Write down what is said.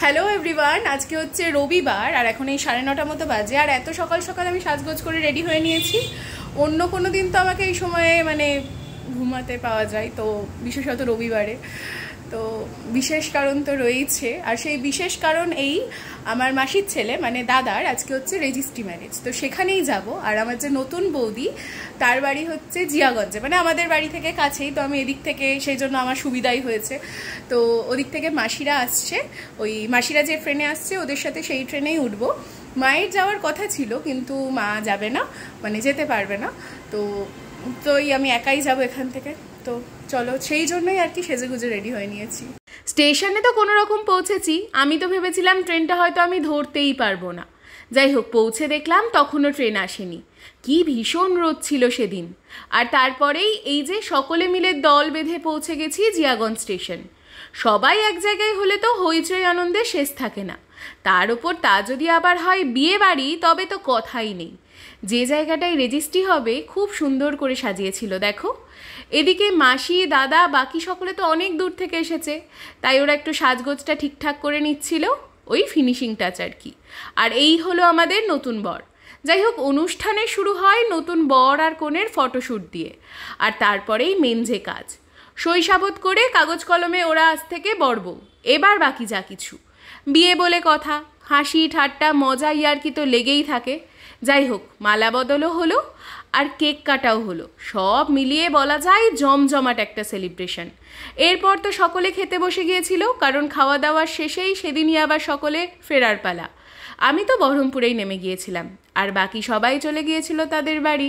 Hello everyone, আজকে হচ্ছে রবিবার আর এখন এই 9:30 মতো বাজে। আর এত সকাল সকাল আমি সাজগোজ করে রেডি হয়ে নিয়েছি। অন্য কোনো দিন তো আমাকে এই সময়ে ঘুমাতে পাওয়া যায়, তো বিশেষত রবিবারে তো বিশেষ কারণ তো রয়েছে। আর সেই বিশেষ কারণ আমার মাসির ছেলে দাদার আজকে হচ্ছে রেজিস্ট্রি ম্যারেজ, তো সেখানেই যাব। আর আমার যে নতুন বৌদি তার বাড়ি হচ্ছে জিয়াগঞ্জে, আমাদের বাড়ি থেকে কাছেই, তো আমি এদিক থেকে সেই জন্য আমার সুবিধাই হয়েছে। তো ওদিক থেকে মাসিরা আসছে, ওই মাসিরা যে ট্রেনে আসছে ওদের সাথে সেই ট্রেনেই উঠবো। মায়ের যাওয়ার কথা ছিল কিন্তু মা যাবে না, যেতে পারবে না। তো আমি একাই যাব এখান থেকে। তো চলো, সেই জন্যই আর কি সেজেগুজে রেডি হয়ে নিয়েছি। স্টেশনে তো কোনো রকম পৌঁছেছি। আমি তো ভেবেছিলাম ট্রেনটা হয়তো আমি ধরতেই পারবো না। যাই হোক, পৌঁছে দেখলাম তখনও ট্রেন আসেনি। কি ভীষণ রোদ ছিল সেদিন। আর তারপরেই এই যে সকলে মিলে দল বেঁধে পৌঁছে গেছি জিয়াগঞ্জ স্টেশন। সবাই এক জায়গায় হলে তো হইচই আনন্দে শেষ থাকে না। তার ওপর তা যদি আবার হয় বিয়ে বাড়ি, তবে তো কথাই নেই। যে জায়গাটায় রেজিস্ট্রি হবে খুব সুন্দর করে সাজিয়েছিল দেখো। এদিকে মাসি, দাদা, বাকি সকলে তো অনেক দূর থেকে এসেছে, তাই ওরা একটু সাজগোজটা ঠিকঠাক করে নিচ্ছিল, ওই ফিনিশিং টাচ আর কি। আর এই হলো আমাদের নতুন বর। যাই হোক, অনুষ্ঠানে শুরু হয় নতুন বর আর কনের ফটোশ্যুট দিয়ে। আর তারপরেই মেন যে কাজ, সইসাবত করে কাগজ কলমে ওরা আজ থেকে বর বউ। এবার বাকি যা কিছু, বিয়ে বলে কথা, হাসি ঠাট্টা মজা ইয়ার্কি তো লেগেই থাকে। যাই হোক, মালা বদলও হলো আর কেক কাটাও হলো। সব মিলিয়ে বলা যায় জমজমাট একটা সেলিব্রেশন। এরপর তো সকলে খেতে বসে গিয়েছিল, কারণ খাওয়া দাওয়ার শেষেই সেদিনই আবার সকলে ফেরার পালা। আমি তো বহরমপুরেই নেমে গিয়েছিলাম, আর বাকি সবাই চলে গিয়েছিল তাদের বাড়ি।